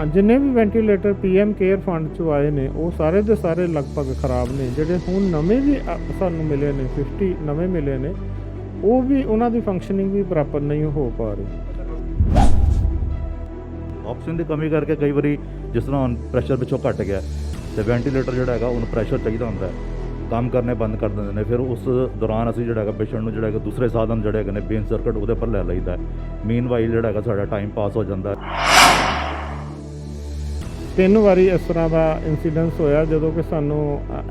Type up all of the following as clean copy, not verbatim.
जिन्ने भी ventilator PM care fund चों आए ने वो सारे दे सारे लगभग खराब ने। ਜਿਹੜੇ ਹੁਣ ਨਵੇਂ ਵੀ ਸਾਨੂੰ ਮਿਲੇ ਨੇ 50 ਨਵੇਂ ਮਿਲੇ ਨੇ ਉਹ ਵੀ ਉਹਨਾਂ ਦੀ ਫੰਕਸ਼ਨਿੰਗ ਵੀ ਪ੍ਰੋਪਰ ਨਹੀਂ ਹੋ ਪਾ ਰਹੀ। ਆਕਸੀਜਨ ਦੀ ਕਮੀ ਕਰਕੇ ਕਈ ਵਾਰੀ ਜਿਸ ਤਰ੍ਹਾਂ ਹੁਣ ਪ੍ਰੈਸ਼ਰ ਪਿੱਛੋਂ ਘਟ ਗਿਆ ਤੇ ਵੈਂਟੀਲੇਟਰ ਜਿਹੜਾ ਹੈਗਾ ਉਹਨੂੰ ਪ੍ਰੈਸ਼ਰ ਚਾਹੀਦਾ ਹੁੰਦਾ ਹੈ, ਕੰਮ ਕਰਨੇ ਬੰਦ ਕਰ ਦਿੰਦੇ ਨੇ। ਫਿਰ ਉਸ ਦੌਰਾਨ ਅਸੀਂ ਜਿਹੜਾ ਹੈਗਾ ਪੇਸ਼ੈਂਟ ਨੂੰ ਜਿਹੜਾ ਹੈਗਾ ਦੂਸਰੇ ਸਾਧਨ ਜਿਹੜੇ ਹੈਗੇ ਨੇ ਬੇਨ ਸਰਕਟ ਉਹਦੇ ਪਰ ਲੈ ਲਈਦਾ। ਮੀਨਵਾਈਲ ਜਿਹੜਾ ਹੈਗਾ ਸਾਡਾ ਟਾਈਮ ਪਾਸ ਹੋ ਜਾਂਦਾ ਹੈ। 3 ਵਾਰੀ ਇਸ ਤਰ੍ਹਾਂ ਦਾ ਇਨਸੀਡੈਂਸ ਹੋਇਆ ਜਦੋਂ ਕਿ ਸਾਨੂੰ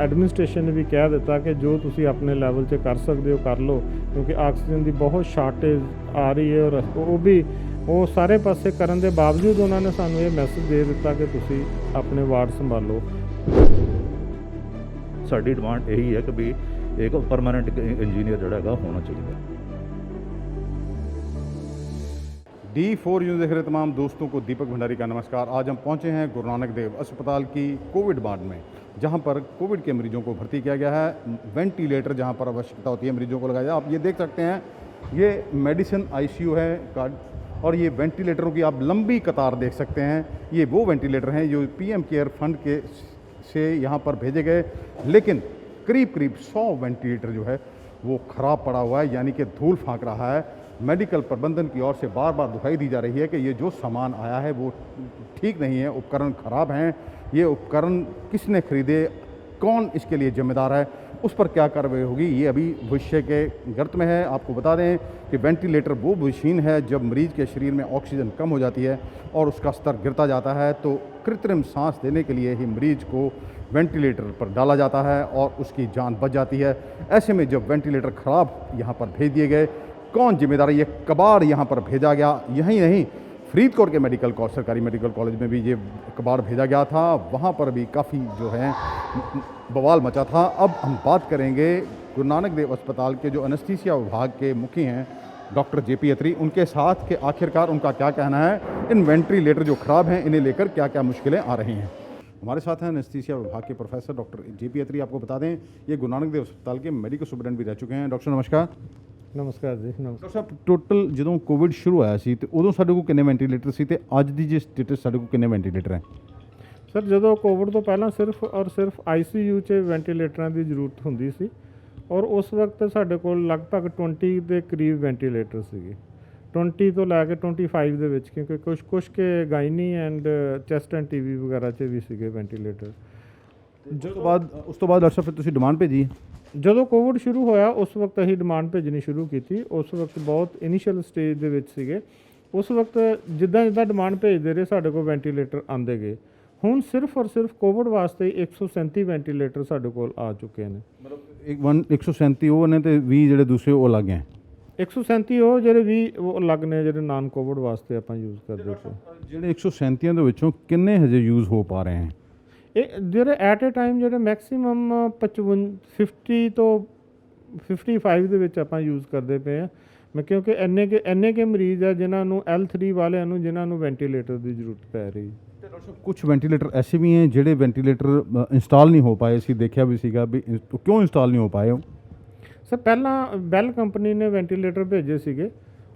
ਐਡਮਿਨਿਸਟ੍ਰੇਸ਼ਨ ਨੇ ਵੀ ਕਹਿ ਦਿੱਤਾ ਕਿ ਜੋ ਤੁਸੀਂ ਆਪਣੇ ਲੈਵਲ 'ਤੇ ਕਰ ਸਕਦੇ ਹੋ ਕਰ ਲਓ, ਕਿਉਂਕਿ ਆਕਸੀਜਨ ਦੀ ਬਹੁਤ ਸ਼ਾਰਟੇਜ ਆ ਰਹੀ ਹੈ। ਔਰ ਉਹ ਵੀ ਉਹ ਸਾਰੇ ਪਾਸੇ ਕਰਨ ਦੇ ਬਾਵਜੂਦ ਉਹਨਾਂ ਨੇ ਸਾਨੂੰ ਇਹ ਮੈਸੇਜ ਦੇ ਦਿੱਤਾ ਕਿ ਤੁਸੀਂ ਆਪਣੇ ਵਾਰਡ ਸੰਭਾਲੋ। ਸਾਡੀ ਡਿਮਾਂਡ ਇਹੀ ਹੈ ਕਿ ਵੀ ਇੱਕ ਪਰਮਾਨੈਂਟ ਇੰਜੀਨੀਅਰ ਜਿਹੜਾ ਹੈਗਾ ਹੋਣਾ ਚਾਹੀਦਾ। D4 न्यूज़ देख रहे तमाम दोस्तों को दीपक भंडारी का नमस्कार। आज हम पहुंचे हैं गुरु नानक देव अस्पताल की कोविड वार्ड में, जहां पर कोविड के मरीजों को भर्ती किया गया है। वेंटिलेटर जहां पर आवश्यकता होती है मरीजों को लगाया। आप ये देख सकते हैं, ये मेडिसिन ICU है कार्ड, और ये वेंटिलेटरों की आप लंबी कतार देख सकते हैं। ये वो वेंटिलेटर हैं जो PM केयर फंड के से यहाँ पर भेजे गए, लेकिन करीब 100 वेंटिलेटर जो है वो ख़राब पड़ा हुआ है, यानी कि धूल फाँक रहा है। मेडिकल प्रबंधन की ओर से बार बार दुहाई दी जा रही है कि ये जो सामान आया है वो ठीक नहीं है, उपकरण ख़राब हैं। ये उपकरण किसने खरीदे, कौन इसके लिए जिम्मेदार है, उस पर क्या कार्रवाई होगी, ये अभी भविष्य के गर्त में है। आपको बता दें कि वेंटिलेटर वो मशीन है जब मरीज़ के शरीर में ऑक्सीजन कम हो जाती है और उसका स्तर गिरता जाता है, तो कृत्रिम सांस देने के लिए ही मरीज़ को वेंटिलेटर पर डाला जाता है और उसकी जान बच जाती है। ऐसे में जब वेंटिलेटर ख़राब यहाँ पर भेज दिए गए, कौन जिम्मेदार है? ये कबाड़ यहाँ पर भेजा गया। यहीं नहीं, फरीदकोट के सरकारी मेडिकल कॉलेज में भी ये कबाड़ भेजा गया था, वहाँ पर भी काफ़ी जो है बवाल मचा था। अब हम बात करेंगे गुरु नानक देव अस्पताल के जो एनेस्थीसिया विभाग के मुखी हैं डॉक्टर JP अत्री, उनके साथ के आखिरकार उनका क्या कहना है, इन वेंटिलेटर जो ख़राब हैं इन्हें लेकर क्या क्या मुश्किलें आ रही हैं। हमारे साथ हैं एनेस्थीसिया विभाग के प्रोफेसर डॉक्टर JP अत्री। आपको बता दें ये गुरु नानक देव अस्पताल के मेडिकल सुपरिटेंडेंट भी रह चुके हैं। डॉक्टर नमस्कार। ਨਮਸਕਾਰ ਜੀ। ਨਮਸਕਾਰ। ਡਾਕਟਰ ਸਾਹਿਬ, ਟੋਟਲ ਜਦੋਂ ਕੋਵਿਡ ਸ਼ੁਰੂ ਹੋਇਆ ਸੀ ਤੇ ਉਦੋਂ ਸਾਡੇ ਕੋਲ ਕਿੰਨੇ ਵੈਂਟੀਲੇਟਰ ਸੀ ਤੇ ਅੱਜ ਦੀ ਜੇ ਸਟੇਟਸ ਸਾਡੇ ਕੋਲ ਕਿੰਨੇ ਵੈਂਟੀਲੇਟਰ ਹੈ? ਸਰ ਜਦੋਂ ਕੋਵਿਡ ਤੋਂ ਪਹਿਲਾਂ ਸਿਰਫ ਔਰ ਸਿਰਫ ICU 'ਚ ਵੈਂਟੀਲੇਟਰਾਂ ਦੀ ਜ਼ਰੂਰਤ ਹੁੰਦੀ ਸੀ, ਔਰ ਉਸ ਵਕਤ ਸਾਡੇ ਕੋਲ ਲਗਭਗ 20 ਦੇ ਕਰੀਬ ਵੈਂਟੀਲੇਟਰ ਸੀਗੇ। 20 ਤੋਂ ਲੈ ਕੇ 25 ਦੇ ਵਿੱਚ, ਕਿਉਂਕਿ ਕੁਛ ਕੇ gynae and chest and TB ਵਗੈਰਾ 'ਚ ਵੀ ਸੀਗੇ ਵੈਂਟੀਲੇਟਰ। ਉਸ ਤੋਂ ਬਾਅਦ ਡਾਕਟਰ ਸਾਹਿਬ ਫਿਰ ਤੁਸੀਂ ਡਿਮਾਂਡ ਭੇਜੀ? ਜਦੋਂ ਕੋਵਿਡ ਸ਼ੁਰੂ ਹੋਇਆ ਉਸ ਵਕਤ ਅਸੀਂ ਡਿਮਾਂਡ ਭੇਜਣੀ ਸ਼ੁਰੂ ਕੀਤੀ। ਉਸ ਵਕਤ ਬਹੁਤ ਇਨੀਸ਼ੀਅਲ ਸਟੇਜ ਦੇ ਵਿੱਚ ਸੀਗੇ। ਉਸ ਵਕਤ ਜਿੱਦਾਂ ਡਿਮਾਂਡ ਭੇਜਦੇ ਰਹੇ ਸਾਡੇ ਕੋਲ ਵੈਂਟੀਲੇਟਰ ਆਉਂਦੇ ਗਏ। ਹੁਣ ਸਿਰਫ ਔਰ ਸਿਰਫ ਕੋਵਿਡ ਵਾਸਤੇ 137 ਵੈਂਟੀਲੇਟਰ ਸਾਡੇ ਕੋਲ ਆ ਚੁੱਕੇ ਨੇ। ਮਤਲਬ 137 ਉਹ ਨੇ ਤੇ 20 ਜਿਹੜੇ ਦੂਸਰੇ ਉਹ ਲੱਗ ਗਏ। 137 ਉਹ ਜਿਹੜੇ 20 ਉਹ ਅਲੱਗ ਨੇ, ਜਿਹੜੇ ਨਾਨ ਕੋਵਿਡ ਵਾਸਤੇ ਆਪਾਂ ਯੂਜ਼ ਕਰਦੇ ਸੀ। ਜਿਹੜੇ 137 ਦੇ ਵਿੱਚੋਂ ਕਿੰਨੇ ਹਜੇ ਯੂਜ਼ ਹੋ ਪਾ ਰਹੇ ਹਨ? ਇਹ ਜਿਹੜੇ ਐਟ ਏ ਟਾਈਮ ਜਿਹੜੇ ਮੈਕਸਿਮਮ 50 ਤੋਂ 55 ਦੇ ਵਿੱਚ ਆਪਾਂ ਯੂਜ਼ ਕਰਦੇ ਪਏ ਹਾਂ। ਮੈਂ ਕਿਉਂਕਿ ਇੰਨੇ ਕੇ ਮਰੀਜ਼ ਆ ਜਿਨ੍ਹਾਂ ਨੂੰ L3 ਵਾਲਿਆਂ ਨੂੰ ਜਿਨ੍ਹਾਂ ਨੂੰ ਵੈਂਟੀਲੇਟਰ ਦੀ ਜ਼ਰੂਰਤ ਪੈ ਰਹੀ। ਤੇ ਡਾਕਟਰ ਸਾਹਿਬ ਕੁਝ ਵੈਂਟੀਲੇਟਰ ਐਸੇ ਵੀ हैं ਜਿਹੜੇ ਵੈਂਟੀਲੇਟਰ ਇੰਸਟਾਲ ਨਹੀਂ ਹੋ ਪਾਏ ਸੀ, ਦੇਖਿਆ ਵੀ ਸੀਗਾ ਵੀ ਕਿਉਂ ਇੰਸਟਾਲ ਨਹੀਂ ਹੋ ਪਾਏ ਉਹ? ਸਰ ਪਹਿਲਾਂ ਬੈਲ ਕੰਪਨੀ ਨੇ ਵੈਂਟੀਲੇਟਰ ਭੇਜੇ ਸੀਗੇ।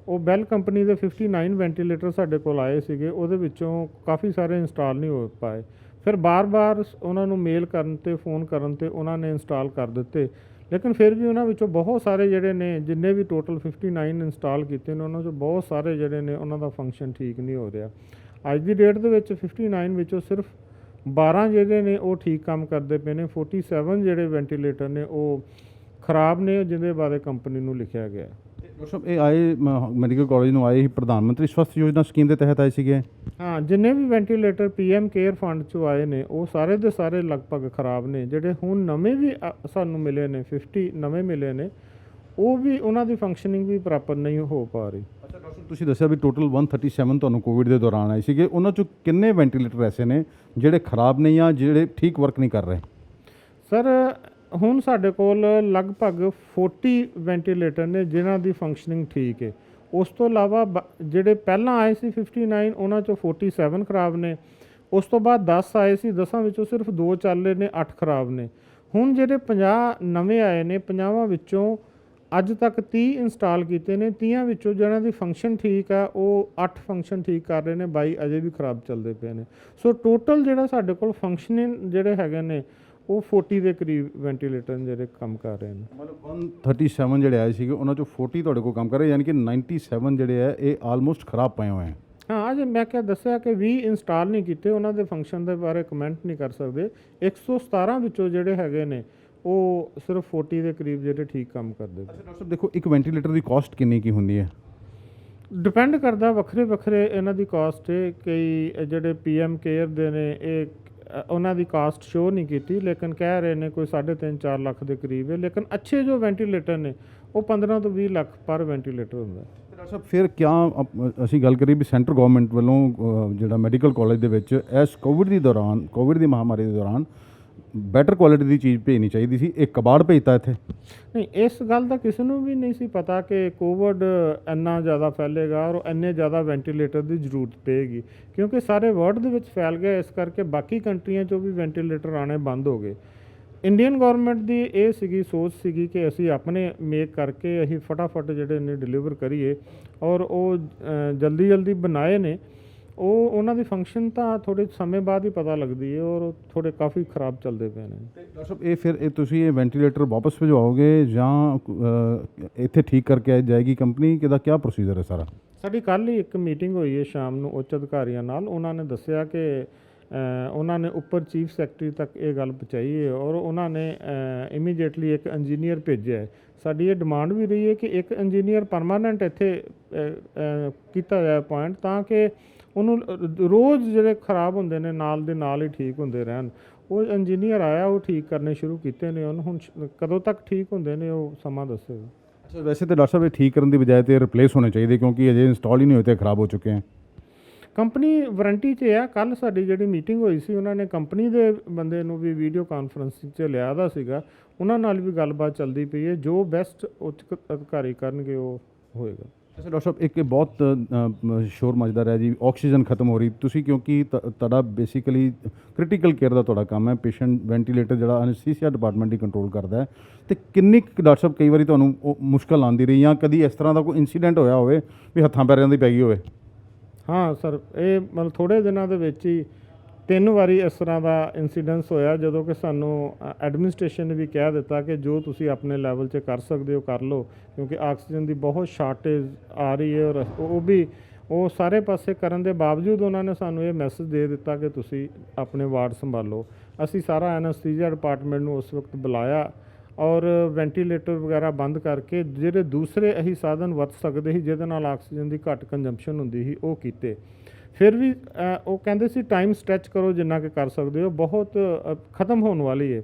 ਉਹ ਬੈਲ ਕੰਪਨੀ ਦੇ 59 ਵੈਂਟੀਲੇਟਰ ਸਾਡੇ ਕੋਲ ਆਏ ਸੀਗੇ, ਉਹਦੇ ਵਿੱਚੋਂ ਕਾਫੀ ਸਾਰੇ ਇੰਸਟਾਲ ਨਹੀਂ ਹੋ ਪਾਏ। ਫਿਰ ਬਾਰ-ਬਾਰ ਉਹਨਾਂ ਨੂੰ ਮੇਲ ਕਰਨ 'ਤੇ ਫੋਨ ਕਰਨ 'ਤੇ ਉਹਨਾਂ ਨੇ ਇੰਸਟਾਲ ਕਰ ਦਿੱਤੇ, ਲੇਕਿਨ ਫਿਰ ਵੀ ਉਹਨਾਂ ਵਿੱਚੋਂ ਬਹੁਤ ਸਾਰੇ ਜਿਹੜੇ ਨੇ, ਜਿੰਨੇ ਵੀ ਟੋਟਲ 59 ਇੰਸਟਾਲ ਕੀਤੇ ਨੇ ਉਹਨਾਂ 'ਚੋਂ ਬਹੁਤ ਸਾਰੇ ਜਿਹੜੇ ਨੇ ਉਹਨਾਂ ਦਾ ਫੰਕਸ਼ਨ ਠੀਕ ਨਹੀਂ ਹੋ ਰਿਹਾ। ਅੱਜ ਦੀ ਡੇਟ ਦੇ ਵਿੱਚ 59 ਵਿੱਚੋਂ ਸਿਰਫ 12 ਜਿਹੜੇ ਨੇ ਉਹ ਠੀਕ ਕੰਮ ਕਰਦੇ ਪਏ ਨੇ। 47 ਜਿਹੜੇ ਵੈਂਟੀਲੇਟਰ ਨੇ ਉਹ ਖਰਾਬ ਨੇ, ਜਿਹਦੇ ਬਾਰੇ ਕੰਪਨੀ ਨੂੰ ਲਿਖਿਆ ਗਿਆ। ਡਾਕਟਰ ਸਾਹਿਬ ਇਹ ਆਏ ਮੈਡੀਕਲ ਕਾਲਜ ਨੂੰ ਆਏ ਹੀ ਪ੍ਰਧਾਨ ਮੰਤਰੀ ਸਵਾਸਥ ਯੋਜਨਾ ਸਕੀਮ ਦੇ ਤਹਿਤ ਆਏ ਸੀਗੇ? ਹਾਂ, ਜਿੰਨੇ ਵੀ ਵੈਂਟੀਲੇਟਰ PM ਕੇਅਰ ਫੰਡ 'ਚੋਂ ਆਏ ਨੇ ਉਹ ਸਾਰੇ ਦੇ ਸਾਰੇ ਲਗਭਗ ਖਰਾਬ ਨੇ। ਜਿਹੜੇ ਹੁਣ ਨਵੇਂ ਵੀ ਸਾਨੂੰ ਮਿਲੇ ਨੇ 50 ਨਵੇਂ ਮਿਲੇ ਨੇ ਉਹ ਵੀ ਉਹਨਾਂ ਦੀ ਫੰਕਸ਼ਨਿੰਗ ਵੀ ਪ੍ਰੋਪਰ ਨਹੀਂ ਹੋ ਪਾ ਰਹੀ। ਅੱਛਾ ਡਾਕਟਰ ਸਾਹਿਬ, ਤੁਸੀਂ ਦੱਸਿਆ ਵੀ ਟੋਟਲ 137 ਤੁਹਾਨੂੰ ਕੋਵਿਡ ਦੇ ਦੌਰਾਨ ਆਏ ਸੀਗੇ, ਉਹਨਾਂ 'ਚੋਂ ਕਿੰਨੇ ਵੈਂਟੀਲੇਟਰ ਐਸੇ ਨੇ ਜਿਹੜੇ ਖਰਾਬ ਨੇ ਜਾਂ ਜਿਹੜੇ ਠੀਕ ਵਰਕ ਨਹੀਂ ਕਰ ਰਹੇ? ਸਰ ਹੁਣ ਸਾਡੇ ਕੋਲ ਲਗਭਗ 40 ਵੈਂਟੀਲੇਟਰ ਨੇ ਜਿਨ੍ਹਾਂ ਦੀ ਫੰਕਸ਼ਨਿੰਗ ਠੀਕ ਹੈ। ਉਸ ਤੋਂ ਇਲਾਵਾ ਜਿਹੜੇ ਪਹਿਲਾਂ ਆਏ ਸੀ 59 ਉਹਨਾਂ 'ਚੋਂ 47 ਖਰਾਬ ਨੇ। ਉਸ ਤੋਂ ਬਾਅਦ 10 ਆਏ ਸੀ, 10 ਵਿੱਚੋਂ ਸਿਰਫ 2 ਚੱਲ ਰਹੇ ਨੇ, 8 ਖਰਾਬ ਨੇ। ਹੁਣ ਜਿਹੜੇ 50 ਨਵੇਂ ਆਏ ਨੇ 50 ਵਿੱਚੋਂ ਅੱਜ ਤੱਕ 30 ਇੰਸਟਾਲ ਕੀਤੇ ਨੇ। 30 ਵਿੱਚੋਂ ਜਿਹਨਾਂ ਦੀ ਫੰਕਸ਼ਨ ਠੀਕ ਆ ਉਹ 8 ਫੰਕਸ਼ਨ ਠੀਕ ਕਰ ਰਹੇ ਨੇ, 22 ਅਜੇ ਵੀ ਖਰਾਬ ਚੱਲਦੇ ਪਏ ਨੇ। ਸੋ ਟੋਟਲ ਜਿਹੜਾ ਸਾਡੇ ਕੋਲ ਫੰਕਸ਼ਨਿੰਗ ਜਿਹੜੇ ਹੈਗੇ ਨੇ ਉਹ 40 ਦੇ ਕਰੀਬ ਵੈਂਟੀਲੇਟਰ ਜਿਹੜੇ ਕੰਮ ਕਰ ਰਹੇ ਨੇ। ਮਤਲਬ 137 ਜਿਹੜੇ ਆਏ ਸੀਗੇ ਉਹਨਾਂ ਚੋਂ 40 ਤੁਹਾਡੇ ਕੋਲ ਕੰਮ ਕਰ ਰਹੇ, ਯਾਨੀ ਕਿ 97 ਜਿਹੜੇ ਆ ਇਹ ਆਲਮੋਸਟ ਖਰਾਬ ਪਏ ਹੋਏ ਆ। ਹਾਂ, ਅਜੇ ਮੈਂ ਕਿਹਾ ਦੱਸਿਆ ਕਿ 20 ਇੰਸਟਾਲ ਨਹੀਂ ਕੀਤੇ, ਉਹਨਾਂ ਦੇ ਫੰਕਸ਼ਨ ਦੇ ਬਾਰੇ ਕਮੈਂਟ ਨਹੀਂ ਕਰ ਸਕਦੇ। 117 ਵਿੱਚੋਂ ਜਿਹੜੇ ਹੈਗੇ ਨੇ ਉਹ ਸਿਰਫ 40 ਦੇ ਕਰੀਬ ਜਿਹੜੇ ਠੀਕ ਕੰਮ ਕਰਦੇ ਪਏ। ਡਾਕਟਰ ਸਾਹਿਬ ਦੇਖੋ, ਇੱਕ ਵੈਂਟੀਲੇਟਰ ਦੀ ਕਾਸਟ ਕਿੰਨੀ ਕੀ ਹੁੰਦੀ ਹੈ? ਡਿਪੈਂਡ ਕਰਦਾ, ਵੱਖਰੇ ਵੱਖਰੇ ਇਹਨਾਂ ਦੀ ਕਾਸਟ ਹੈ। ਕਈ ਜਿਹੜੇ PM ਕੇਅਰ ਦੇ ਨੇ ਇਹ ਉਹਨਾਂ ਦੀ ਕਾਸਟ ਸ਼ੋ ਨਹੀਂ ਕੀਤੀ, ਲੇਕਿਨ ਕਹਿ ਰਹੇ ਨੇ ਕੋਈ 3.5-4 ਲੱਖ ਦੇ ਕਰੀਬ ਹੈ। ਲੇਕਿਨ ਅੱਛੇ ਜੋ ਵੈਂਟੀਲੇਟਰ ਨੇ ਉਹ 15 ਤੋਂ 20 ਲੱਖ ਪਰ ਵੈਂਟੀਲੇਟਰ ਹੁੰਦਾ। ਡਾਕਟਰ ਸਾਹਿਬ ਫਿਰ ਕਿਆ ਅਸੀਂ ਗੱਲ ਕਰੀਏ ਵੀ ਸੈਂਟਰ ਗਵਰਨਮੈਂਟ ਵੱਲੋਂ ਜਿਹੜਾ ਮੈਡੀਕਲ ਕਾਲਜ ਦੇ ਵਿੱਚ ਇਸ ਕੋਵਿਡ ਦੀ ਮਹਾਮਾਰੀ ਦੇ ਦੌਰਾਨ ਬੈਟਰ ਕੁਆਲਿਟੀ ਦੀ ਚੀਜ਼ ਭੇਜਣੀ ਚਾਹੀਦੀ ਸੀ, ਇਹ ਕਬਾੜ ਭੇਜਤਾ ਇੱਥੇ? ਨਹੀਂ, ਇਸ ਗੱਲ ਦਾ ਕਿਸੇ ਨੂੰ ਵੀ ਨਹੀਂ ਸੀ ਪਤਾ ਕਿ ਕੋਵਿਡ ਇੰਨਾ ਜ਼ਿਆਦਾ ਫੈਲੇਗਾ ਔਰ ਇੰਨੇ ਜ਼ਿਆਦਾ ਵੈਂਟੀਲੇਟਰ ਦੀ ਜ਼ਰੂਰਤ ਪਏਗੀ, ਕਿਉਂਕਿ ਸਾਰੇ ਵਰਲਡ ਦੇ ਵਿੱਚ ਫੈਲ ਗਿਆ। ਇਸ ਕਰਕੇ ਬਾਕੀ ਕੰਟਰੀਆਂ 'ਚੋਂ ਵੀ ਵੈਂਟੀਲੇਟਰ ਆਉਣੇ ਬੰਦ ਹੋ ਗਏ। ਇੰਡੀਅਨ ਗਵਰਨਮੈਂਟ ਦੀ ਇਹ ਸੋਚ ਸੀਗੀ ਕਿ ਅਸੀਂ ਆਪਣੇ ਮੇਕ ਕਰਕੇ ਅਸੀਂ ਫਟਾਫਟ ਜਿਹੜੇ ਨੇ ਡਿਲੀਵਰ ਕਰੀਏ, ਔਰ ਉਹ ਜਲਦੀ ਬਣਾਏ ਨੇ। ਉਹਨਾਂ ਦੀ ਫੰਕਸ਼ਨ ਤਾਂ ਥੋੜ੍ਹੇ ਸਮੇਂ ਬਾਅਦ ਹੀ ਪਤਾ ਲੱਗਦੀ ਹੈ ਔਰ ਥੋੜ੍ਹੇ ਕਾਫੀ ਖਰਾਬ ਚੱਲਦੇ ਪਏ ਨੇ। ਡਾਕਟਰ ਸਾਹਿਬ ਫਿਰ ਤੁਸੀਂ ਇਹ ਵੈਂਟੀਲੇਟਰ ਵਾਪਸ ਭਿਜਵਾਓਗੇ ਜਾਂ ਇੱਥੇ ਠੀਕ ਕਰਕੇ ਜਾਏਗੀ ਕੰਪਨੀ? ਕਿਹਦਾ ਕੀ ਪ੍ਰੋਸੀਜਰ ਹੈ ਸਾਰਾ? ਸਾਡੀ ਕੱਲ੍ਹ ਹੀ ਇੱਕ ਮੀਟਿੰਗ ਹੋਈ ਹੈ ਸ਼ਾਮ ਨੂੰ ਉੱਚ ਅਧਿਕਾਰੀਆਂ ਨਾਲ। ਉਹਨਾਂ ਨੇ ਦੱਸਿਆ ਕਿ ਉਹਨਾਂ ਨੇ ਉੱਪਰ ਚੀਫ ਸੈਕਟਰੀ ਤੱਕ ਇਹ ਗੱਲ ਪਹੁੰਚਾਈ ਹੈ ਔਰ ਉਹਨਾਂ ਨੇ ਇਮੀਡੀਏਟਲੀ ਇੱਕ ਇੰਜੀਨੀਅਰ ਭੇਜਿਆ ਹੈ। ਸਾਡੀ ਇਹ ਡਿਮਾਂਡ ਵੀ ਰਹੀ ਹੈ ਕਿ ਇੱਕ ਇੰਜੀਨੀਅਰ ਪਰਮਾਨੈਂਟ ਇੱਥੇ ਕੀਤਾ ਜਾਏ ਅਪੁਆਇੰਟ, ਤਾਂ ਕਿ ਉਹਨੂੰ ਰੋਜ਼ ਜਿਹੜੇ ਖਰਾਬ ਹੁੰਦੇ ਨੇ ਨਾਲ ਦੇ ਨਾਲ ਹੀ ਠੀਕ ਹੁੰਦੇ ਰਹਿਣ। ਉਹ ਇੰਜੀਨੀਅਰ ਆਇਆ, ਉਹ ਠੀਕ ਕਰਨੇ ਸ਼ੁਰੂ ਕੀਤੇ ਨੇ। ਉਹਨੂੰ ਹੁਣ ਕਦੋਂ ਤੱਕ ਠੀਕ ਹੁੰਦੇ ਨੇ ਉਹ ਸਮਾਂ ਦੱਸੇਗਾ। ਅੱਛਾ, ਵੈਸੇ ਤਾਂ ਡਾਕਟਰ ਸਾਹਿਬ ਇਹ ਠੀਕ ਕਰਨ ਦੀ ਬਜਾਏ ਤੇ ਰਿਪਲੇਸ ਹੋਣੇ ਚਾਹੀਦੇ, ਕਿਉਂਕਿ ਅਜੇ ਇੰਸਟਾਲ ਹੀ ਨਹੀਂ ਹੋਏ ਤੇ ਖਰਾਬ ਹੋ ਚੁੱਕੇ ਹਨ। ਕੰਪਨੀ ਵਾਰੰਟੀ 'ਚ ਆ। ਕੱਲ੍ਹ ਸਾਡੀ ਜਿਹੜੀ ਮੀਟਿੰਗ ਹੋਈ ਸੀ ਉਹਨਾਂ ਨੇ ਕੰਪਨੀ ਦੇ ਬੰਦੇ ਨੂੰ ਵੀ ਵੀਡੀਓ ਕਾਨਫਰੰਸ 'ਚ ਲਿਆ ਦਾ ਸੀਗਾ, ਉਹਨਾਂ ਨਾਲ ਵੀ ਗੱਲਬਾਤ ਚੱਲਦੀ ਪਈ ਹੈ। ਜੋ ਬੈਸਟ ਉੱਚ ਅਧਿਕਾਰੀ ਕਰਨਗੇ ਉਹ ਹੋਏਗਾ। ਅੱਛਾ ਡਾਕਟਰ ਸਾਹਿਬ, ਇੱਕ ਬਹੁਤ ਸ਼ੋਰ ਮੱਚਦਾ ਰਿਹਾ ਜੀ, ਆਕਸੀਜਨ ਖਤਮ ਹੋ ਰਹੀ। ਤੁਸੀਂ ਕਿਉਂਕਿ ਤੁਹਾਡਾ ਬੇਸਿਕਲੀ ਕ੍ਰਿਟੀਕਲ ਕੇਅਰ ਦਾ ਤੁਹਾਡਾ ਕੰਮ ਹੈ, ਪੇਸ਼ੈਂਟ ਵੈਂਟੀਲੇਟਰ ਜਿਹੜਾ ਅਨੈਸਥੀਸੀਆ ਡਿਪਾਰਟਮੈਂਟ ਹੀ ਕੰਟਰੋਲ ਕਰਦਾ ਹੈ, ਅਤੇ ਕਿੰਨੀ ਡਾਕਟਰ ਸਾਹਿਬ ਕਈ ਵਾਰੀ ਤੁਹਾਨੂੰ ਉਹ ਮੁਸ਼ਕਲ ਆਉਂਦੀ ਰਹੀ ਜਾਂ ਕਦੀ ਇਸ ਤਰ੍ਹਾਂ ਦਾ ਕੋਈ ਇਨਸੀਡੈਂਟ ਹੋਇਆ ਹੋਵੇ ਵੀ ਹੱਥਾਂ ਪੈਰਾਂ ਦੀ ਪੈ ਗਈ ਹੋਵੇ? ਹਾਂ ਸਰ, ਇਹ ਮਤਲਬ ਥੋੜ੍ਹੇ ਦਿਨਾਂ ਦੇ ਵਿੱਚ ਹੀ 3 ਵਾਰੀ ਇਸ ਤਰ੍ਹਾਂ ਦਾ ਇੰਸੀਡੈਂਸ ਹੋਇਆ, ਜਦੋਂ ਕਿ ਸਾਨੂੰ ਐਡਮਿਨਿਸਟ੍ਰੇਸ਼ਨ ਨੇ ਵੀ ਕਹਿ ਦਿੱਤਾ ਕਿ ਜੋ ਤੁਸੀਂ ਆਪਣੇ ਲੈਵਲ 'ਚ ਕਰ ਸਕਦੇ ਹੋ ਕਰ ਲਓ, ਕਿਉਂਕਿ ਆਕਸੀਜਨ ਦੀ ਬਹੁਤ ਸ਼ਾਰਟੇਜ ਆ ਰਹੀ ਹੈ। ਔਰ ਉਹ ਸਾਰੇ ਪਾਸੇ ਕਰਨ ਦੇ ਬਾਵਜੂਦ ਉਹਨਾਂ ਨੇ ਸਾਨੂੰ ਇਹ ਮੈਸੇਜ ਦੇ ਦਿੱਤਾ ਕਿ ਤੁਸੀਂ ਆਪਣੇ ਵਾਰਡ ਸੰਭਾਲੋ। ਅਸੀਂ ਸਾਰਾ ਐਨਸਥੀਸੀਆ ਡਿਪਾਰਟਮੈਂਟ ਨੂੰ ਉਸ ਵਕਤ ਬੁਲਾਇਆ ਔਰ ਵੈਂਟੀਲੇਟਰ ਵਗੈਰਾ ਬੰਦ ਕਰਕੇ ਜਿਹੜੇ ਦੂਸਰੇ ਅਸੀਂ ਸਾਧਨ ਵਰਤ ਸਕਦੇ ਸੀ ਜਿਹਦੇ ਨਾਲ ਆਕਸੀਜਨ ਦੀ ਘੱਟ ਕੰਜ਼ੰਪਸ਼ਨ ਹੁੰਦੀ ਸੀ ਉਹ ਕੀਤੇ। ਫਿਰ ਵੀ ਉਹ ਕਹਿੰਦੇ ਸੀ ਟਾਈਮ ਸਟ੍ਰੈਚ ਕਰੋ ਜਿੰਨਾ ਕਿ ਕਰ ਸਕਦੇ ਹੋ, ਬਹੁਤ ਖਤਮ ਹੋਣ ਵਾਲੀ ਹੈ।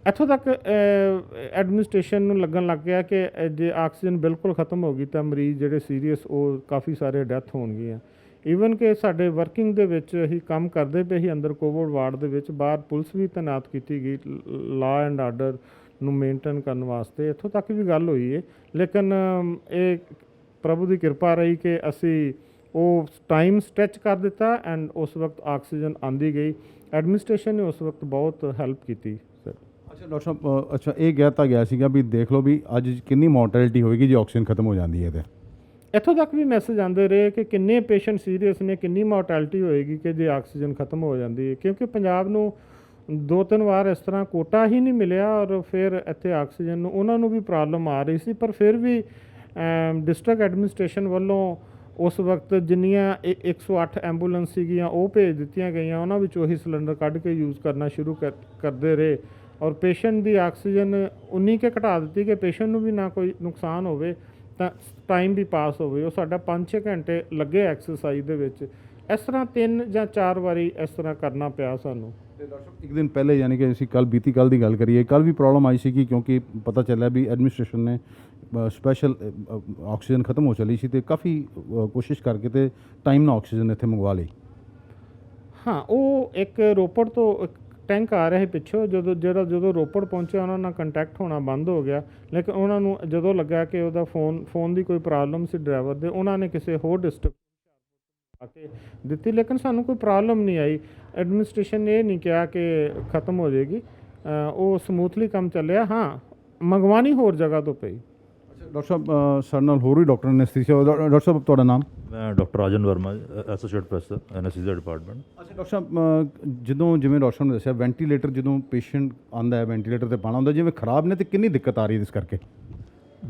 ਇੱਥੋਂ ਤੱਕ ਐਡਮਿਨਿਸਟ੍ਰੇਸ਼ਨ ਨੂੰ ਲੱਗਣ ਲੱਗ ਗਿਆ ਕਿ ਜੇ ਆਕਸੀਜਨ ਬਿਲਕੁਲ ਖਤਮ ਹੋ ਗਈ ਤਾਂ ਮਰੀਜ਼ ਜਿਹੜੇ ਸੀਰੀਅਸ ਉਹ ਕਾਫੀ ਸਾਰੇ ਡੈਥ ਹੋਣਗੀਆਂ। ਈਵਨ ਕਿ ਸਾਡੇ ਵਰਕਿੰਗ ਦੇ ਵਿੱਚ ਅਸੀਂ ਕੰਮ ਕਰਦੇ ਪਏ ਸੀ ਅੰਦਰ ਕੋਵਿਡ ਵਾਰਡ ਦੇ ਵਿੱਚ, ਬਾਹਰ ਪੁਲਿਸ ਵੀ ਤੈਨਾਤ ਕੀਤੀ ਗਈ ਲਾ ਐਂਡ ਆਰਡਰ ਨੂੰ ਮੇਨਟੇਨ ਕਰਨ ਵਾਸਤੇ। ਇੱਥੋਂ ਤੱਕ ਵੀ ਗੱਲ ਹੋਈ ਹੈ, ਲੇਕਿਨ ਇਹ ਪ੍ਰਭੂ ਦੀ ਕਿਰਪਾ ਰਹੀ ਕਿ ਅਸੀਂ ਉਹ ਟਾਈਮ ਸਟ੍ਰੈਚ ਕਰ ਦਿੱਤਾ ਐਂਡ ਉਸ ਵਕਤ ਆਕਸੀਜਨ ਆਂਦੀ ਗਈ। ਐਡਮਿਨਿਸਟ੍ਰੇਸ਼ਨ ਨੇ ਉਸ ਵਕਤ ਬਹੁਤ ਹੈਲਪ ਕੀਤੀ ਸਰ। ਅੱਛਾ ਡਾਕਟਰ ਸਾਹਿਬ, ਅੱਛਾ ਇਹ ਕਹਿ ਤਾਂ ਗਿਆ ਸੀਗਾ ਵੀ ਦੇਖ ਲਓ ਵੀ ਅੱਜ ਕਿੰਨੀ ਮੋਰਟੈਲਿਟੀ ਹੋਏਗੀ ਜੇ ਆਕਸੀਜਨ ਖਤਮ ਹੋ ਜਾਂਦੀ ਹੈ। ਤੇ ਇੱਥੋਂ ਤੱਕ ਵੀ ਮੈਸੇਜ ਆਉਂਦੇ ਰਹੇ ਕਿ ਕਿੰਨੇ ਪੇਸ਼ੈਂਟ ਸੀਰੀਅਸ ਨੇ, ਕਿੰਨੀ ਮੋਰਟੈਲਿਟੀ ਹੋਏਗੀ ਕਿ ਜੇ ਆਕਸੀਜਨ ਖਤਮ ਹੋ ਜਾਂਦੀ ਹੈ, ਕਿਉਂਕਿ ਪੰਜਾਬ ਨੂੰ 2-3 ਵਾਰ ਇਸ ਤਰ੍ਹਾਂ ਕੋਟਾ ਹੀ ਨਹੀਂ ਮਿਲਿਆ ਔਰ ਫਿਰ ਇੱਥੇ ਆਕਸੀਜਨ ਨੂੰ ਉਹਨਾਂ ਨੂੰ ਵੀ ਪ੍ਰੋਬਲਮ ਆ ਰਹੀ ਸੀ। ਪਰ ਫਿਰ ਵੀ ਡਿਸਟ੍ਰਿਕਟ ਐਡਮਿਨਿਸਟ੍ਰੇਸ਼ਨ ਵੱਲੋਂ ਉਸ ਵਕਤ ਜਿੰਨੀਆਂ 108 ਐਂਬੂਲੈਂਸ ਸੀਗੀਆਂ ਉਹ ਭੇਜ ਦਿੱਤੀਆਂ ਗਈਆਂ, ਉਹਨਾਂ ਵਿੱਚ ਉਹੀ ਸਿਲੰਡਰ ਕੱਢ ਕੇ ਯੂਜ਼ ਕਰਨਾ ਸ਼ੁਰੂ ਕਰਦੇ ਰਹੇ ਔਰ ਪੇਸ਼ੈਂਟ ਦੀ ਆਕਸੀਜਨ ਉਨੀ ਕੁ ਘਟਾ ਦਿੱਤੀ ਕਿ ਪੇਸ਼ੈਂਟ ਨੂੰ ਵੀ ਨਾ ਕੋਈ ਨੁਕਸਾਨ ਹੋਵੇ ਤਾਂ ਟਾਈਮ ਵੀ ਪਾਸ ਹੋਵੇ। ਉਹ ਸਾਡਾ 5-6 ਘੰਟੇ ਲੱਗੇ ਐਕਸਰਸਾਈਜ਼ ਦੇ ਵਿੱਚ। ਇਸ ਤਰ੍ਹਾਂ 3 ਜਾਂ 4 ਵਾਰੀ ਇਸ ਤਰ੍ਹਾਂ ਕਰਨਾ ਪਿਆ ਸਾਨੂੰ। ਤੇ ਡਾਕਟਰ ਸਾਹਿਬ, ਇੱਕ ਦਿਨ ਪਹਿਲੇ ਯਾਨੀ ਕਿ ਅਸੀਂ ਬੀਤੀ ਕੱਲ੍ਹ ਦੀ ਗੱਲ ਕਰੀਏ, ਕੱਲ੍ਹ ਵੀ ਪ੍ਰੋਬਲਮ ਆਈ ਸੀਗੀ ਕਿਉਂਕਿ ਪਤਾ ਚੱਲਿਆ ਵੀ ਐਡਮਿਨਿਸਟ੍ਰੇਸ਼ਨ ਨੇ ਸਪੈਸ਼ਲ ਆਕਸੀਜਨ ਖਤਮ ਹੋ ਚਲੀ ਸੀ ਅਤੇ ਕਾਫੀ ਕੋਸ਼ਿਸ਼ ਕਰਕੇ ਤੇ ਟਾਈਮ ਨਾਲ ਆਕਸੀਜਨ ਇੱਥੇ ਮੰਗਵਾ ਲਈ। ਹਾਂ, ਉਹ ਇੱਕ ਰੋਪੜ ਤੋਂ ਇੱਕ ਟੈਂਕ ਆ ਰਿਹਾ ਸੀ ਪਿੱਛੋਂ, ਜਦੋਂ ਰੋਪੜ ਪਹੁੰਚਿਆ ਉਹਨਾਂ ਨਾਲ ਕੰਟੈਕਟ ਹੋਣਾ ਬੰਦ ਹੋ ਗਿਆ। ਲੇਕਿਨ ਉਹਨਾਂ ਨੂੰ ਜਦੋਂ ਲੱਗਾ ਕਿ ਉਹਦਾ ਫੋਨ ਦੀ ਕੋਈ ਪ੍ਰੋਬਲਮ ਸੀ ਡਰਾਈਵਰ ਦੇ, ਉਹਨਾਂ ਨੇ ਕਿਸੇ ਹੋਰ ਡਿਸਟ੍ਰਿਕਟ ਆ ਕੇ ਦਿੱਤੀ, ਲੇਕਿਨ ਸਾਨੂੰ ਕੋਈ ਪ੍ਰੋਬਲਮ ਨਹੀਂ ਆਈ। ਐਡਮਿਨਿਸਟ੍ਰੇਸ਼ਨ ਨੇ ਇਹ ਨਹੀਂ ਕਿਹਾ ਕਿ ਖਤਮ ਹੋ ਜਾਏਗੀ, ਉਹ ਸਮੂਥਲੀ ਕੰਮ ਚੱਲਿਆ। ਹਾਂ, ਮੰਗਵਾਉਣੀ ਹੋਰ ਜਗ੍ਹਾ ਤੋਂ ਪਈ। ਡਾਕਟਰ ਸਾਹਿਬ ਸਾਡੇ ਨਾਲ ਹੋਰ ਵੀ ਡਾਕਟਰ ਐਨੈਸਥੀਸੀਆ ਡਾਕਟਰ ਸਾਹਿਬ ਤੁਹਾਡਾ ਨਾਮ? ਮੈਂ ਡਾਕਟਰ ਰਾਜਨ ਵਰਮਾ, ਐਸੋਸੀਏਟ ਪ੍ਰੋਫੈਸਰ ਐਨਐਸਥੀਸੀਆ ਡਿਪਾਰਟਮੈਂਟ। ਅੱਛਾ ਡਾਕਟਰ ਸਾਹਿਬ ਜਦੋਂ ਜਿਵੇਂ ਡਾਕਟਰ ਸਾਹਿਬ ਨੇ ਦੱਸਿਆ ਵੈਂਟੀਲੇਟਰ ਜਦੋਂ ਪੇਸ਼ੈਂਟ ਆਉਂਦਾ ਹੈ ਵੈਂਟੀਲੇਟਰ ਤੇ ਪਾਣਾ ਹੁੰਦਾ ਜਿਵੇਂ ਖਰਾਬ ਨੇ ਤੇ ਕਿੰਨੀ ਦਿੱਕਤ ਆ ਰਹੀ ਹੈ ਇਸ ਕਰਕੇ?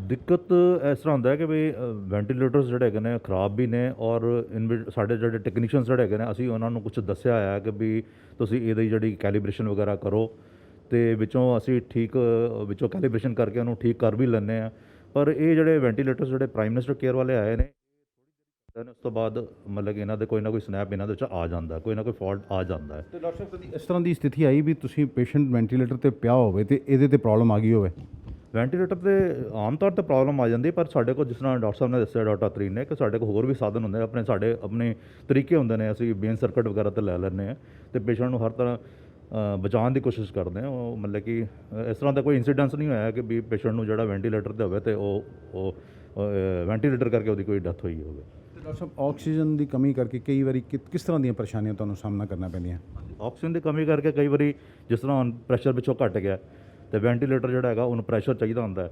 ਦਿੱਕਤ ਇਸ ਤਰ੍ਹਾਂ ਹੁੰਦਾ ਹੈ ਕਿ ਵੀ ਵੈਂਟੀਲੇਟਰਸ ਜਿਹੜੇ ਹੈਗੇ ਨੇ ਖਰਾਬ ਵੀ ਨੇ, ਔਰ ਸਾਡੇ ਜਿਹੜੇ ਟੈਕਨੀਸ਼ੀਅਨਸ ਜਿਹੜੇ ਹੈਗੇ ਨੇ ਅਸੀਂ ਉਹਨਾਂ ਨੂੰ ਕੁਝ ਦੱਸਿਆ ਹੋਇਆ ਕਿ ਵੀ ਤੁਸੀਂ ਇਹਦੀ ਜਿਹੜੀ ਕੈਲੀਬ੍ਰੇਸ਼ਨ ਵਗੈਰਾ ਕਰੋ, ਤੇ ਵਿੱਚੋਂ ਅਸੀਂ ਵਿੱਚੋਂ ਕੈਲੀਬ੍ਰੇਸ਼ਨ ਕਰਕੇ ਉਹਨੂੰ ਠੀਕ ਕਰ ਵੀ ਲੈਂਦੇ ਆ। ਪਰ ਇਹ ਜਿਹੜੇ ਵੈਂਟੀਲੇਟਰਸ ਜਿਹੜੇ ਪ੍ਰਾਈਮ ਮਿਨਿਸਟਰ ਕੇਅਰ ਵਾਲੇ ਆਏ ਨੇ, ਉਸ ਤੋਂ ਬਾਅਦ ਮਤਲਬ ਕਿ ਇਹਨਾਂ ਦੇ ਕੋਈ ਨਾ ਕੋਈ ਸਨੈਪ ਇਹਨਾਂ ਦੇ ਵਿੱਚ ਆ ਜਾਂਦਾ, ਕੋਈ ਨਾ ਕੋਈ ਫਾਲਟ ਆ ਜਾਂਦਾ ਹੈ। ਤੇ ਡਾਕਟਰ ਸਾਹਿਬ ਕਦੀ ਇਸ ਤਰ੍ਹਾਂ ਦੀ ਸਥਿਤੀ ਆਈ ਵੀ ਤੁਸੀਂ ਪੇਸ਼ੈਂਟ ਵੈਂਟੀਲੇਟਰ ਤੇ ਪਿਆ ਹੋਵੇ ਤੇ ਇਹਦੇ ਤੇ ਪ੍ਰੋਬਲਮ ਆ ਗਈ ਹੋਵੇ? ਵੈਂਟੀਲੇਟਰ ਤੇ ਆਮ ਤੌਰ ਤੇ ਪ੍ਰੋਬਲਮ ਆ ਜਾਂਦੀ, ਪਰ ਸਾਡੇ ਕੋਲ ਜਿਸ ਤਰ੍ਹਾਂ ਡਾਕਟਰ ਸਾਹਿਬ ਨੇ ਦੱਸਿਆ, ਡਾਕਟਰ ਤਰੀਨ ਨੇ, ਕਿ ਸਾਡੇ ਕੋਲ ਹੋਰ ਵੀ ਸਾਧਨ ਹੁੰਦੇ ਨੇ, ਆਪਣੇ ਤਰੀਕੇ ਹੁੰਦੇ ਨੇ। ਅਸੀਂ ਬੇਨ ਸਰਕਟ ਵਗੈਰਾ ਤੇ ਲੈ ਲੈਂਦੇ ਹਾਂ ਤੇ ਪੇਸ਼ੈਂਟ ਨੂੰ ਹਰ ਤਰ੍ਹਾਂ ਬਚਾਉਣ ਦੀ ਕੋਸ਼ਿਸ਼ ਕਰਦੇ ਹਾਂ। ਉਹ ਮਤਲਬ ਕਿ ਇਸ ਤਰ੍ਹਾਂ ਦਾ ਕੋਈ ਇੰਸੀਡੈਂਸ ਨਹੀਂ ਹੋਇਆ ਕਿ ਵੀ ਪੇਸ਼ੈਂਟ ਨੂੰ ਜਿਹੜਾ ਵੈਂਟੀਲੇਟਰ ਤੇ ਹੋਵੇ ਤੇ ਉਹ ਵੈਂਟੀਲੇਟਰ ਕਰਕੇ ਉਹਦੀ ਕੋਈ ਡੈਥ ਹੋਈ ਹੋਵੇ। ਤੇ ਡਾਕਟਰ ਸਾਹਿਬ ਆਕਸੀਜਨ ਦੀ ਕਮੀ ਕਰਕੇ ਕਈ ਵਾਰੀ ਕਿਸ ਤਰ੍ਹਾਂ ਦੀਆਂ ਪਰੇਸ਼ਾਨੀਆਂ ਤੁਹਾਨੂੰ ਸਾਹਮਣਾ ਕਰਨਾ ਪੈਂਦੀਆਂ? ਆਕਸੀਜਨ ਦੀ ਕਮੀ ਕਰਕੇ ਕਈ ਵਾਰੀ ਜਿਸ ਤਰ੍ਹਾਂ ਹੁਣ ਪ੍ਰੈਸ਼ਰ ਪਿੱਛੋਂ ਘਟ ਗਿਆ ਤੇ ਵੈਂਟੀਲੇਟਰ ਜਿਹੜਾ ਹੈਗਾ ਉਹਨੂੰ ਪ੍ਰੈਸ਼ਰ ਚਾਹੀਦਾ ਹੁੰਦਾ ਹੈ,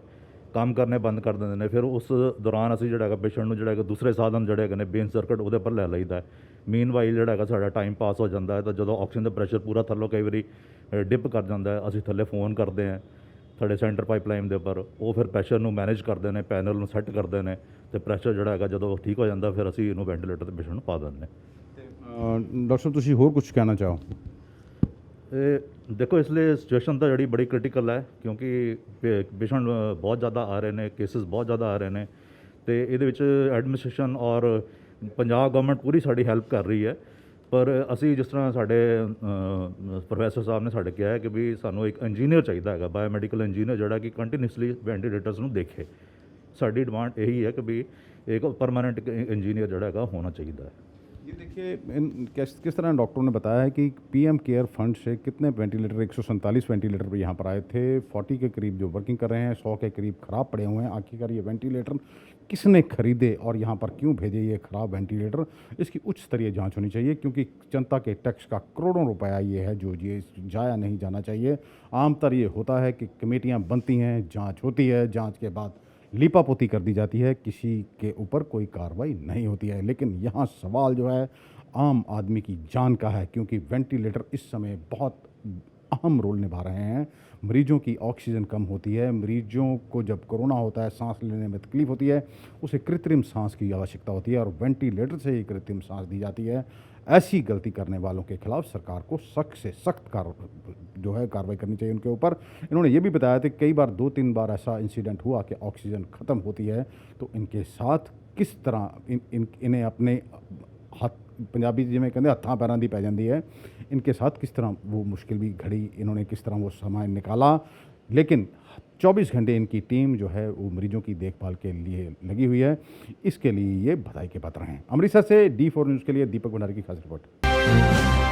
ਕੰਮ ਕਰਨੇ ਬੰਦ ਕਰ ਦਿੰਦੇ ਨੇ। ਫਿਰ ਉਸ ਦੌਰਾਨ ਅਸੀਂ ਜਿਹੜਾ ਹੈਗਾ ਪੇਸ਼ੈਂਟ ਨੂੰ ਜਿਹੜਾ ਹੈਗਾ ਦੂਸਰੇ ਸਾਧਨ ਜਿਹੜੇ ਹੈਗੇ ਨੇ ਬੇਨ ਸਰਕਟ ਉਹਦੇ ਪਰ ਲੈ ਲਈਦਾ। ਮੀਨਵਾਈਲ ਜਿਹੜਾ ਹੈਗਾ ਸਾਡਾ ਟਾਈਮ ਪਾਸ ਹੋ ਜਾਂਦਾ ਹੈ। ਤਾਂ ਜਦੋਂ ਆਕਸੀਜਨ ਦਾ ਪ੍ਰੈਸ਼ਰ ਪੂਰਾ ਥੱਲੋਂ ਕਈ ਵਾਰੀ ਡਿਪ ਕਰ ਜਾਂਦਾ ਹੈ, ਅਸੀਂ ਥੱਲੇ ਫੋਨ ਕਰਦੇ ਹਾਂ ਸਾਡੇ ਸੈਂਟਰ ਪਾਈਪਲਾਈਨ ਦੇ ਉੱਪਰ, ਉਹ ਫਿਰ ਪ੍ਰੈਸ਼ਰ ਨੂੰ ਮੈਨੇਜ ਕਰਦੇ ਨੇ, ਪੈਨਲ ਨੂੰ ਸੈੱਟ ਕਰਦੇ ਨੇ ਤੇ ਪ੍ਰੈਸ਼ਰ ਜਿਹੜਾ ਹੈਗਾ ਜਦੋਂ ਠੀਕ ਹੋ ਜਾਂਦਾ ਫਿਰ ਅਸੀਂ ਇਹਨੂੰ ਵੈਂਟੀਲੇਟਰ ਤੇ ਪੇਸ਼ੈਂਟ ਨੂੰ ਪਾ ਦਿੰਦੇ ਹਾਂ। ਡਾਕਟਰ ਸਾਹਿਬ ਤੁਸੀਂ ਹੋਰ ਕੁਝ ਕਹਿਣਾ ਚਾਹੋ? ਇਹ ਦੇਖੋ ਇਸ ਲਈ ਸਿਚੁਏਸ਼ਨ ਤਾਂ ਜਿਹੜੀ ਬੜੀ ਕ੍ਰਿਟੀਕਲ ਹੈ, ਕਿਉਂਕਿ ਪੇਸ਼ੈਂਟ ਬਹੁਤ ਜ਼ਿਆਦਾ ਆ ਰਹੇ ਨੇ, ਕੇਸਿਸ ਬਹੁਤ ਜ਼ਿਆਦਾ ਆ ਰਹੇ ਨੇ ਤੇ ਇਹਦੇ ਵਿੱਚ ਐਡਮਿਨਿਸਟ੍ਰੇਸ਼ਨ ਔਰ ਪੰਜਾਬ ਗਵਰਨਮੈਂਟ ਪੂਰੀ ਸਾਡੀ ਹੈਲਪ ਕਰ ਰਹੀ ਹੈ। ਪਰ ਅਸੀਂ ਜਿਸ ਤਰ੍ਹਾਂ ਸਾਡੇ ਪ੍ਰੋਫੈਸਰ ਸਾਹਿਬ ਨੇ ਸਾਡੇ ਕਿਹਾ ਹੈ ਕਿ ਵੀ ਸਾਨੂੰ ਇੱਕ ਇੰਜੀਨੀਅਰ ਚਾਹੀਦਾ ਹੈਗਾ, ਬਾਇਓਮੈਡੀਕਲ ਇੰਜੀਨੀਅਰ, ਜਿਹੜਾ ਕਿ ਕੰਟੀਨਿਊਸਲੀ ਵੈਂਟੀਲੇਟਰਸ ਨੂੰ ਦੇਖੇ। ਸਾਡੀ ਡਿਮਾਂਡ ਇਹੀ ਹੈ ਕਿ ਵੀ एक परमानेंट इंजीनियर जोड़ा है होना चाहिए। ये देखिए किस तरह डॉक्टरों ने बताया है कि पीएम केयर फंड से कितने वेंटिलेटर 147 वेंटिलेटर पर यहाँ पर आए थे, 40 के करीब जो वर्किंग कर रहे हैं, 100 के करीब ख़राब पड़े हुए हैं। आखिरकार ये वेंटिलेटर किसने खरीदे और यहाँ पर क्यों भेजे ये ख़राब वेंटिलेटर, इसकी उच्च स्तरीय जांच होनी चाहिए, क्योंकि जनता के टैक्स का करोड़ों रुपया ये है जो ये जाया नहीं जाना चाहिए। आमतौर ये होता है कि कमेटियाँ बनती हैं, जाँच होती है, जाँच के बाद लीपापोती कर दी जाती है, किसी के ऊपर कोई कार्रवाई नहीं होती है। लेकिन यहाँ सवाल जो है आम आदमी की जान का है, क्योंकि वेंटिलेटर इस समय बहुत अहम रोल निभा रहे हैं। मरीजों की ऑक्सीजन कम होती है, मरीजों को जब कोरोना होता है, सांस लेने में तकलीफ़ होती है, उसे कृत्रिम सांस की आवश्यकता होती है और वेंटिलेटर से ही कृत्रिम सांस दी जाती है। ऐसी गलती करने वालों के खिलाफ सरकार को सख्त से सख्त कार्रवाई करनी चाहिए उनके ऊपर। इन्होंने ये भी बताया था कई बार 2-3 बार ऐसा इंसिडेंट हुआ कि ऑक्सीजन ख़त्म होती है तो इनके साथ किस तरह इन्हें अपने हाथ पंजाबी जिमें कहते हत्थां पैरां दी पै जाती है, इनके साथ किस तरह वो मुश्किल भी घड़ी, इन्होंने किस तरह वो समय निकाला। लेकिन 24 घंटे इनकी टीम जो है वो मरीजों की देखभाल के लिए लगी हुई है। इसके लिए ये बधाई के पात्र हैं। अमृतसर से D4 न्यूज़ के लिए दीपक भंडारी की खास रिपोर्ट।